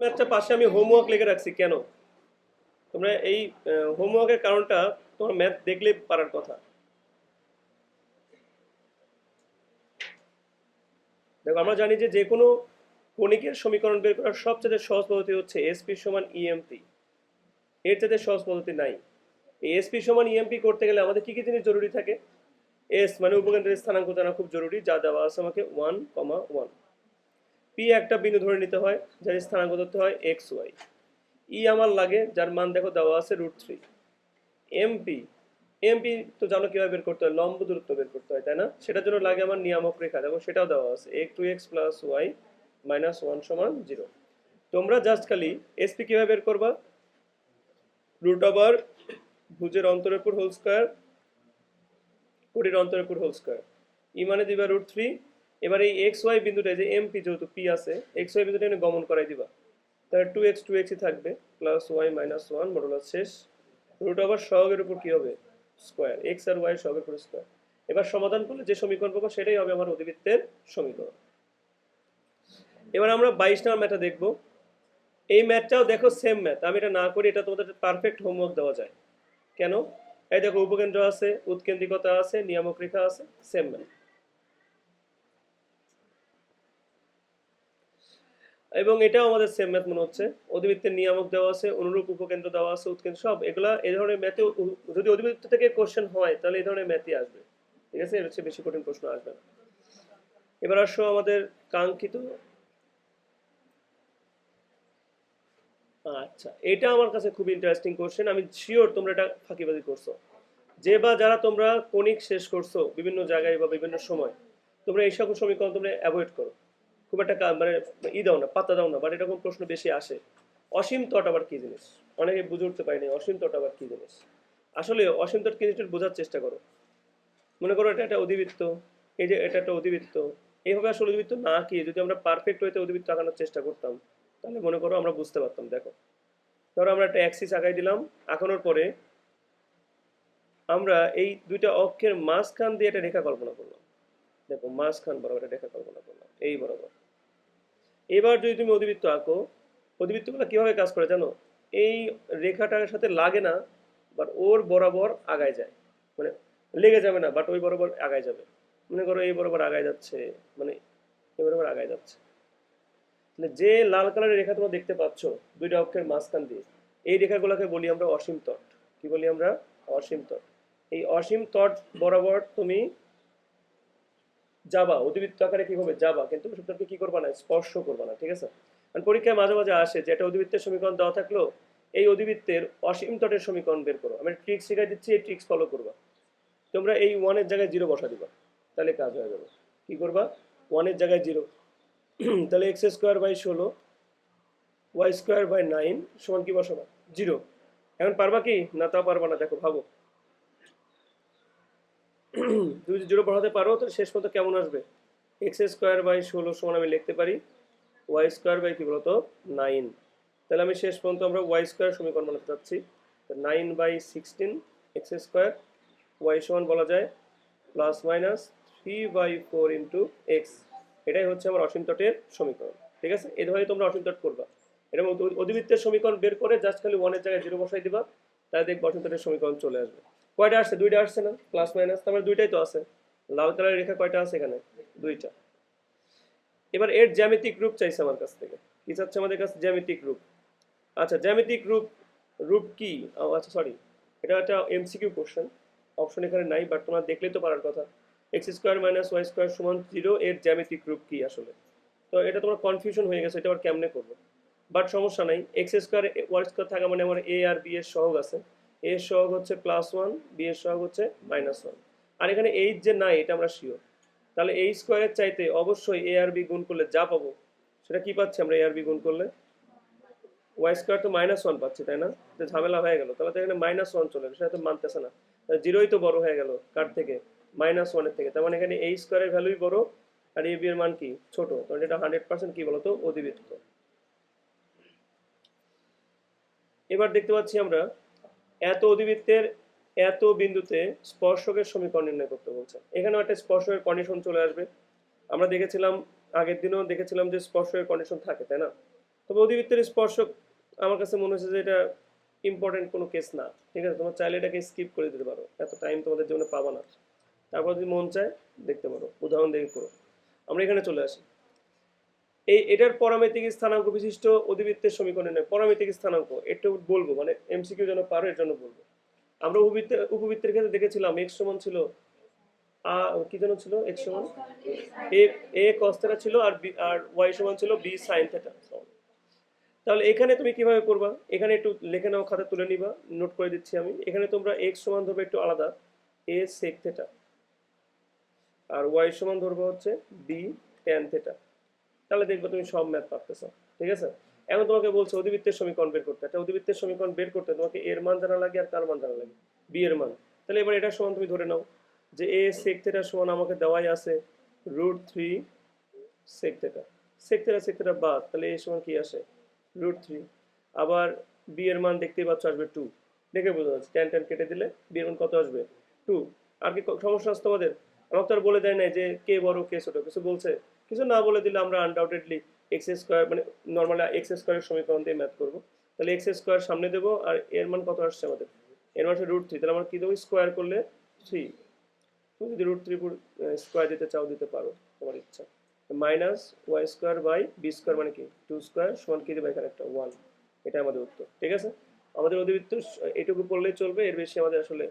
ম্যাথটা পাশে আমি হোমওয়ার্ক লিখে রাখছি কেন? তোমরা এই হোমওয়ার্কের কারণটা তোমার ম্যাথ দেখলে পারার কথা। দেখো আমরা জানি যে যে কোনো কণিকের সমীকরণ বের করার সবচেয়ে সহজ পদ্ধতি হচ্ছে এসপি সমান ইএমপি। এর চাইতে সহজ পদ্ধতি নাই। এই এসপি সমান ইএমপি করতে গেলে আমাদের কি কি জিনিস জরুরি থাকে? এস মানে উপকেন্দ্রের স্থানাঙ্ক জানা খুব জরুরি, যা দেওয়া আছে আমাকে 1,1। পি একটা বিন্দু ধরে নিতে হয়, যার স্থানাঙ্ক ধরতে হয় এক্স ওয়াই। ই আমার লাগে, যার মান দেখো দেওয়া আছে √3। এমপি, এমপি তো জানো কিভাবে বের করতে হয়, লম্ব দূরত্ব বের করতে হয়, তাই না? সেটার জন্য লাগে আমার নিয়ামক রেখা, দেখো সেটাও দেওয়া আছে x2x + y - 1 = 0। তোমরা জাস্ট খালি এসপি কিভাবে বের করবা? √ ভুজের অন্তরের উপর হোল স্কয়ার, কোটির অন্তরের উপর হোল স্কয়ার। ই মানে দিবা √3। এবার এই এক্স ওয়াই বিন্দুটা, যে এমপি যেহেতু পি আছে, এক্স ওয়াই বিন্দুটা এনে গমন করাই দিবা, তাহলে 2x থাকবে +y - 1 মডুলাস শেষ। √ সহগের উপর কি হবে? স্কয়ার, এক্স আর ওয়াই সহগের উপর স্কয়ার। এবার সমাধান করলে যে সমীকরণ পাবো সেটাই হবে আমার অধিবৃত্তের সমীকরণ। এবার আমরা 22 নম্বর ম্যাথটা দেখব। এই ম্যাথটাও দেখো সেম ম্যাথ, আমি এটা না করি, এটা তোমাদের পারফেক্ট হোমওয়ার্ক দেওয়া যায়। কেন? এই দেখো উপকেন্দ্র আছে, উৎকেন্দ্রিকতা আছে, নিয়ামক রেখা আছে, সেম ম্যাথ। এবং এটাও আমাদের সেম ম্যাথ মনে হচ্ছে। অধিবৃত্তের নিয়ামক দেওয়া আছে, অনুরূপ উপকেন্দ্র দেওয়া আছে, উৎকেন্দ্র সব এগুলা এই ধরনের ম্যাথে যদি অধিবৃত্ত থেকে কোশ্চেন হয় তাহলে এই ধরনের ম্যাথই আসবে। ঠিক আছে, এর হচ্ছে বেশি কঠিন প্রশ্ন আসবে না। এবার আসো আমাদের কাঙ্ক্ষিত। আচ্ছা, এটা আমার কাছে খুব ইন্টারেস্টিং কোশ্চেন, আমি শিওর তোমরা এটা ফাঁকিবাজি করছো। যে বা যারা তোমরা কনিক শেষ করছো বিভিন্ন জায়গায় বা বিভিন্ন সময়, তোমরা এই সকল সমীকরণ তোমরা অ্যাভয়েড করো। খুব একটা মানে দাও না, পাত্তা দাও না, বাট এরকম প্রশ্ন বেশি আসে। অসীম তট আবার কি জিনিস? অনেকে বুঝে উঠতে পারিনি অসীম তট আবার কি জিনিস। আসলে অসীম তট কি জিনিস বোঝার চেষ্টা করো। মনে করো এটা একটা অধিবৃত্ত, এই যে এটা একটা অধিবৃত্ত, এইভাবে আসলে অধিবৃত্ত না কি যদি আমরা পারফেক্ট ওয়েতে অধিবৃত্ত আঁকানোর চেষ্টা করতাম, তাহলে মনে করো আমরা বুঝতে পারতাম। দেখো ধরো আমরা একটা অ্যাক্সিস আঁকাই দিলাম, আঁকানোর পরে আমরা এই দুইটা অক্ষের মাঝখান দিয়ে একটা রেখা কল্পনা করলাম। দেখো মাঝখান বরাবর একটা রেখা কল্পনা করলাম, এই বরাবর। এবার যদি তুমি অধিবৃত্ত আঁকো, অধিবৃত্তগুলো কিভাবে কাজ করে জানো? এই রেখাটার সাথে লাগে না, বাট ওর বরাবর আগায় যায়। মানে লেগে যাবে না, বাট ওই বরাবর আগায় যাবে। মনে করো এই বরাবর আগায় যাচ্ছে, মানে এই বরাবর আগায় যাচ্ছে। তাহলে যে লাল কালারের রেখা তোমরা দেখতে পাচ্ছ দুইটা অক্ষের মাঝখান দিয়ে, এই রেখাগুলোকে বলি আমরা অসীম তট। কি বলি আমরা? অসীম তট। এই অসীম তট বরাবর তুমি যাবা, অধিবৃত্ত আকারে কিভাবে যাবা, কিন্তু শব্দকে কি করবা না, স্পর্শ করবা না। ঠিক আছে? কারণ পরীক্ষায় মাঝে মাঝে আসে যে একটা অধিবৃত্তের সমীকরণ দেওয়া থাকলো, এই অধিবৃত্তের অসীম তটের সমীকরণ বের করো। আমি ট্রিক্স শিখাই দিচ্ছি, এই ট্রিক্স ফলো করবা। তোমরা এই ওয়ানের জায়গায় 0 বসা দিবা, তাহলে কাজ হয়ে যাবে। কি করবা? ওয়ানের জায়গায় 0, তাহলে x² / 16 y² / 9 সমান কি বসাবা? 0। এখন পারবা কি না? তা পারবা না, দেখো ভাবো। তুমি যদি 0 বসাতে পারো তাহলে শেষ পর্যন্ত কেমন আসবে? x² / 16 সমান আমি লিখতে পারি y² কি বলতো 9। তাহলে আমি শেষ পর্যন্ত আমরা y² সমীকরণ বানাতে চাচ্ছি। 9/16 x², y সমান বলা যায় ±3/4 × x। এটাই হচ্ছে আমার অসীম তটের সমীকরণ। ঠিক আছে, এভাবে তোমরা অসীম তট করবা। এটা অধিবৃত্তের সমীকরণ বের করে জাস্ট খালি ওয়ানের জায়গায় 0 বসাই দিবা, তাহলে দেখবো অসীম তটের সমীকরণ চলে আসবে। কয়টা আসছে? 2টা আসছে না? প্লাস মাইনাস, তার মানে 2টাই তো আছে। লাল কালারের রেখা কয়টা আছে এখানে? 2টা। এবার এর জ্যামিতিক রূপ চাইছে আমার কাছ থেকে। কি চাচ্ছে আমাদের কাছে? জ্যামিতিক রূপ। আচ্ছা, জ্যামিতিক রূপ, রূপ কি? আচ্ছা সরি, এটা একটা এমসিকিউ কোশ্চেন, অপশন এখানে নাই, বাট তোমরা দেখলেই তো পারার কথা। x² - y² = 0 এর জ্যামিতিক রূপ কি আসলে? তো এটা তোমার কনফিউশন হয়ে গেছে, এটা আবার কেমনে করবো? বাট সমস্যা নাই, x² y² থাকা মানে আমার a আর b এর সহগ আছে। a এর সহগ হচ্ছে +1, b এর সহগ হচ্ছে -1। আর এখানে h যে নাই এটা আমরা শিওর। তাহলে a স্কোয়ারের চাইতে অবশ্যই a আর b গুণ করলে যা পাবো সেটা কি পাচ্ছি আমরা? a আর b গুণ করলে y² তো -1 পাচ্ছি, তাই না? তো ঝামেলা হয়ে গেল, তাহলে তো এখানে -1 চলে গেল, সেটা তো মানতেছে না। 0ই তো বড় হয়ে গেল কার থেকে? -1 এর থেকে। তার মানে এখানে a² এর ভ্যালুই বড় আর ab এর মান কি? ছোট। কারণ এটা 100% কি বলতো? অধিবৃত্ত। এবার দেখতে পাচ্ছি আমরা এত অধিবৃত্তের এত বিন্দুতে স্পর্শকের সমীকরণ নির্ণয় করতে বলছে। এখানেও একটা স্পর্শকের কন্ডিশন চলে আসবে। আমরা দেখেছিলাম, আগের দিনও দেখেছিলাম যে স্পর্শকের কন্ডিশন থাকে, তাই না? তবে অধিবৃত্তের স্পর্শক আমার কাছে মনে হচ্ছে যে এটা ইম্পর্টেন্ট কোনো কেস না, ঠিক আছে? তোমার চাইলে এটাকে স্কিপ করে দিতে পারো, এত টাইম তোমাদের জন্য পাবা না। তারপর যদি মন চায় দেখতে পারো, উদাহরণ দেখে করো। আমরা এখানে চলে আসি। এটার পরামিতিক স্থানাঙ্ক বিশিষ্ট অধিবৃত্তের সমীকরণে নয়, পরামিতিক স্থানাঙ্ক একটু বলবো, মানে এমসিকিউ যেন পারো এর জন্য বলবো। আমরা উপবৃত্তের ক্ষেত্রে দেখেছিলাম এক্স সমান ছিল কি যেন ছিল, এক্স সমান এ এ কস থিটা ছিল, আর ওয়াই সমান ছিল বি সাইন থিটা। তাহলে এখানে তুমি কিভাবে করবা, এখানে একটু লিখে নাও, খাতা তুলে নিবা, নোট করে দিচ্ছি আমি। এখানে তোমরা এক্স সমান ধরবে একটু আলাদা এ সেক থিটা, আর ওয়াই সমান ধরবে হচ্ছে বি ট্যান থিটা। তাহলে দেখবো তুমি সব ম্যাথ পারতেছো, ঠিক আছে? এখন তোমাকে বলছে অধিবৃত্তের সমীকরণ বের করতে। একটা অধিবৃত্তের সমীকরণ বের করতে তোমাকে এর মান জানা লাগে আর কার মান জানা লাগে, বি এর মান। তাহলে এবার এটা সমান তুমি ধরে নাও যে এ সেক থিটা সমান আমাকে দেওয়াই আছে √3 সেক থিটা। সেক থিটা বাদ, তাহলে এ সমান কি আসে √3। আবার বি এর মান দেখতেই পাচ্ছ আসবে 2, দেখে বোঝা যাচ্ছে ট্যান ট্যান কেটে দিলে বি এর মান কত আসবে 2। আর কি সমস্যা আছে তোমাদের? আমাকে তো আর বলে দেয় নাই যে কে বড় কে ছোট, কিছু বলছে? কিছু না বলে দিলে আমরা আনডাউটেডলি এক্স স্কোয়ার মানে নর্মালি এক্স স্কোয়ারের সমীকরণ দিয়ে ম্যাথ করবো। তাহলে এক্স স্কোয়ার সামনে দেবো, আর এর মান কত আসছে আমাদের, এর মান হচ্ছে √3। তাহলে আমরা কি দেবো, স্কোয়ার করলে 3। তুমি যদি √3 স্কোয়ার দিতে চাও দিতে পারো, তোমার ইচ্ছা। Minus Y square by B square মানে কি 2 স্কোয়ার সমান কি দেবে এখানে একটা 1। এটা আমাদের উত্তর, ঠিক আছে? আমাদের অধিবৃত্ত এটুকু পড়লেই চলবে, এর বেশি আমাদের আসলে